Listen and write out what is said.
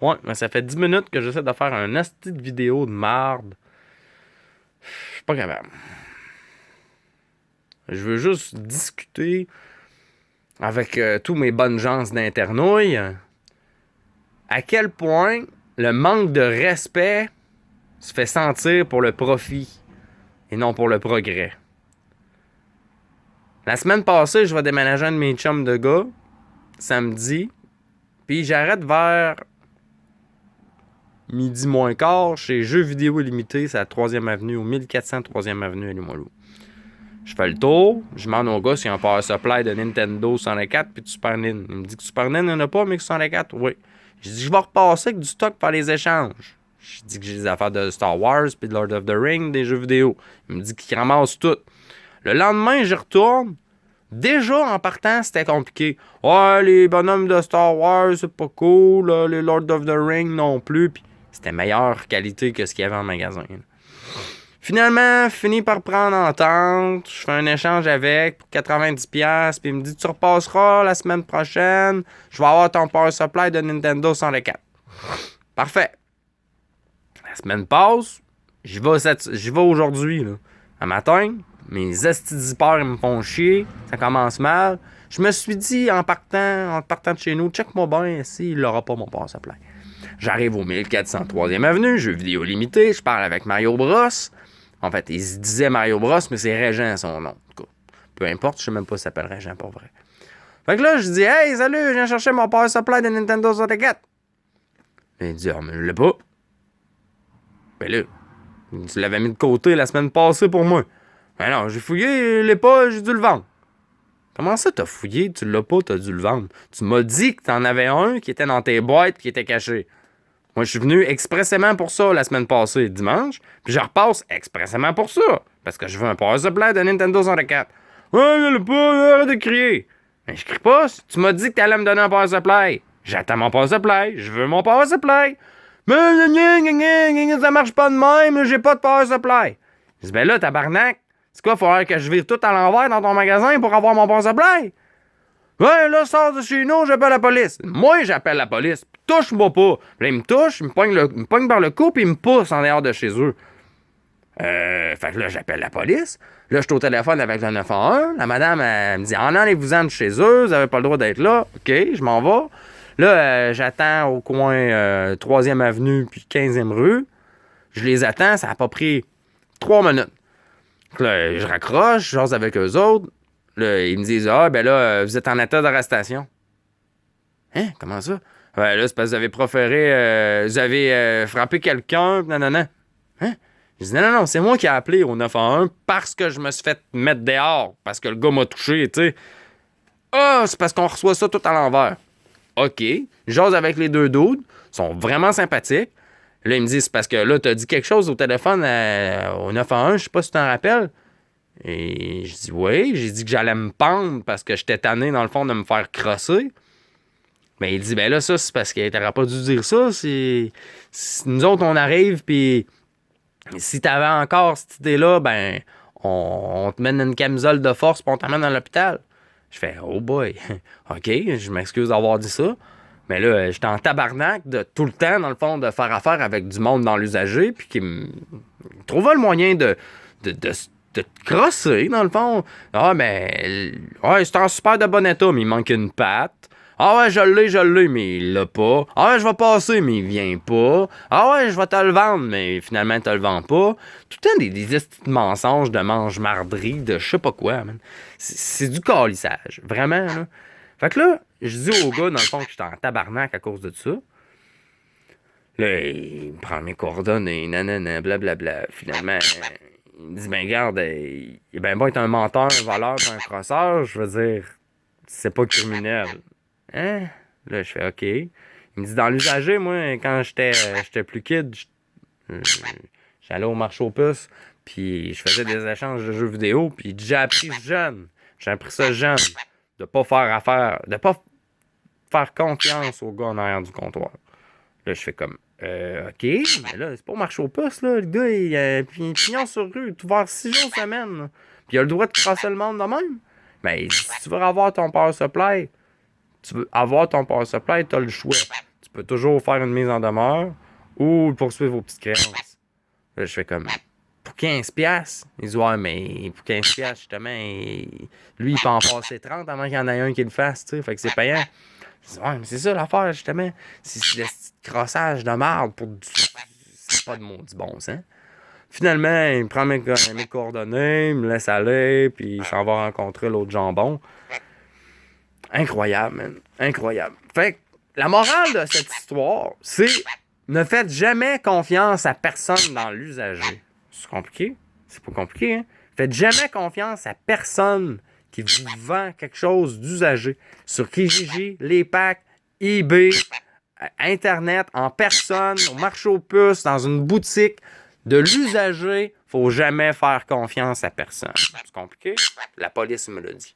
Ouais, mais ça fait 10 minutes que j'essaie de faire un asti de vidéo de marde. Je suis pas capable. Je veux juste discuter avec tous mes bonnes gens d'internouille à quel point le manque de respect se fait sentir pour le profit et non pour le progrès. La semaine passée, je vais déménager un de mes chums de gars, samedi, puis j'arrête vers midi moins quart chez Jeux vidéo illimité, c'est à 3e avenue, au 1400 3e avenue à Limoilou. Je fais le tour, je demande au gars s'il y a un power supply de Nintendo 64 puis de Super Nintendo. Il me dit que Super Nintendo, il n'y en a pas, mais que 64, oui. Je dis, je vais repasser avec du stock pour les échanges. Je dis que j'ai des affaires de Star Wars puis de Lord of the Rings, des jeux vidéo. Il me dit qu'il ramasse tout. Le lendemain, j'y retourne. Déjà, en partant, c'était compliqué. Ouais, les bonhommes de Star Wars, c'est pas cool. Là, les Lord of the Rings non plus. Puis c'était meilleure qualité que ce qu'il y avait en magasin. Finalement, fini par prendre entente. Je fais un échange avec pour 90$. Puis il me dit, tu repasseras la semaine prochaine. Je vais avoir ton power supply de Nintendo 64. Parfait. La semaine passe. J'y vais aujourd'hui. Là. Un matin, mes astidipeurs me font chier. Ça commence mal. Je me suis dit, en partant de chez nous, check-moi bien s'il n'aura pas mon power supply. J'arrive au 1403e avenue, jeux vidéo limité. Je parle avec Mario Bros. En fait, il se disait Mario Bros, mais c'est Régent son nom. En tout cas, peu importe, je sais même pas s'il s'appelle Régent pour vrai. Fait que là, je dis, hey, salut, je viens chercher mon power supply de Nintendo 64. Il dit, ah, mais je l'ai pas. Ben là, tu l'avais mis de côté la semaine passée pour moi. Ben non, j'ai fouillé, je l'ai pas, j'ai dû le vendre. Comment ça, t'as fouillé, tu l'as pas, t'as dû le vendre? Tu m'as dit que t'en avais un qui était dans tes boîtes qui était caché. Moi, je suis venu expressément pour ça la semaine passée, dimanche, puis je repasse expressément pour ça, parce que je veux un power supply de Nintendo 64. Ouais, je l'ai pas, arrête de crier. Mais je crie pas, tu m'as dit que t'allais me donner un power supply. J'attends mon power supply, je veux mon power supply. Mais ça marche pas de même, j'ai pas de power supply. Je dis, ben là, tabarnak, c'est quoi, faudrait que je vire tout à l'envers dans ton magasin pour avoir mon power supply? Ouais, là, sors de chez nous, j'appelle la police. Moi, j'appelle la police. Touche-moi pas. Puis là, il me touche, il me pogne par le cou, puis il me pousse en dehors de chez eux. Fait que là, j'appelle la police. Là, je suis au téléphone avec le 911. La madame, elle me dit, en allez-vous-en de chez eux, vous avez pas le droit d'être là. OK, je m'en vais. Là, j'attends au coin 3e avenue puis 15e rue. Je les attends, ça a pas pris 3 minutes. Là, je raccroche, je jase avec eux autres. Là, ils me disent, ah, ben là, vous êtes en état d'arrestation. Hein? Comment ça? Ouais, là, c'est parce que vous avez vous avez frappé quelqu'un, non, non, non. Hein? Je dis, non, non, non, c'est moi qui ai appelé au 911 parce que je me suis fait mettre dehors, parce que le gars m'a touché, tu sais. Ah, c'est parce qu'on reçoit ça tout à l'envers. OK. J'ose avec les deux dudes, ils sont vraiment sympathiques. Là, ils me disent, c'est parce que là, t'as dit quelque chose au téléphone au 911, je sais pas si tu t'en rappelles. Et je dis, oui, j'ai dit que j'allais me pendre parce que j'étais tanné, dans le fond, de me faire crosser. Mais il dit, ben là, ça, c'est parce que t'aurais pas dû dire ça. Nous autres, on arrive, puis si t'avais encore cette idée-là, ben, on te mène une camisole de force, puis on t'emmène à l'hôpital. Je fais, oh boy, OK, je m'excuse d'avoir dit ça. Mais là, j'étais en tabarnak de tout le temps, dans le fond, de faire affaire avec du monde dans l'usager, puis qui me trouvait le moyen de te crosser, dans le fond. Ah, mais, ouais, c'est en super de bon état, mais il manque une patte. Ah ouais, je l'ai, mais il l'a pas. Ah ouais, je vais passer, mais il vient pas. Ah ouais, je vais te le vendre, mais finalement, tu le vends pas. Tout le temps des petits mensonges de mange-marderie, de je sais pas quoi, man. C'est du calissage, vraiment, là. Fait que là, je dis au gars, dans le fond, que j'étais en tabarnak à cause de ça. Là, il me prend mes coordonnées, nanana, blablabla. Finalement, il me dit, ben garde, il est bien bon être un menteur, un voleur, un crosseur. Je veux dire, c'est pas criminel. Hein? Là, je fais OK. Il me dit, dans l'usager, moi, quand j'étais plus kid, j'allais au marché aux puces, puis je faisais des échanges de jeux vidéo, puis j'ai appris jeune, j'ai appris ça jeune, de pas faire affaire, de pas faire confiance au gars en arrière du comptoir. Là, je fais comme, OK, mais là, c'est pas au marché aux puces, là. Le gars, il a pignon sur rue, il est ouvert 6 jours semaine, là. Puis il a le droit de crasser le monde de même. Mais si tu veux avoir ton power supply, tu as le choix. Tu tu peux toujours faire une mise en demeure ou poursuivre vos petites créances. Là, je fais comme, pour 15 piastres. Il dit, ouais, mais pour 15 piastres, justement, lui, il peut en passer 30 avant qu'il y en ait un qui le fasse, tu sais, fait que c'est payant. Je dis, ouais, mais c'est ça l'affaire, justement. C'est le petit crossage de marde pour du... C'est pas de maudit bon sens. Finalement, il me prend mes coordonnées, il me laisse aller, puis il s'en va rencontrer l'autre jambon. Incroyable, man. Incroyable. Fait que la morale de cette histoire, c'est ne faites jamais confiance à personne dans l'usager. C'est compliqué? C'est pas compliqué, hein? Faites jamais confiance à personne qui vous vend quelque chose d'usagé. Sur Kijiji, les packs, eBay, Internet, en personne, au marché aux puces, dans une boutique. De l'usager, faut jamais faire confiance à personne. C'est compliqué? La police me l'a dit.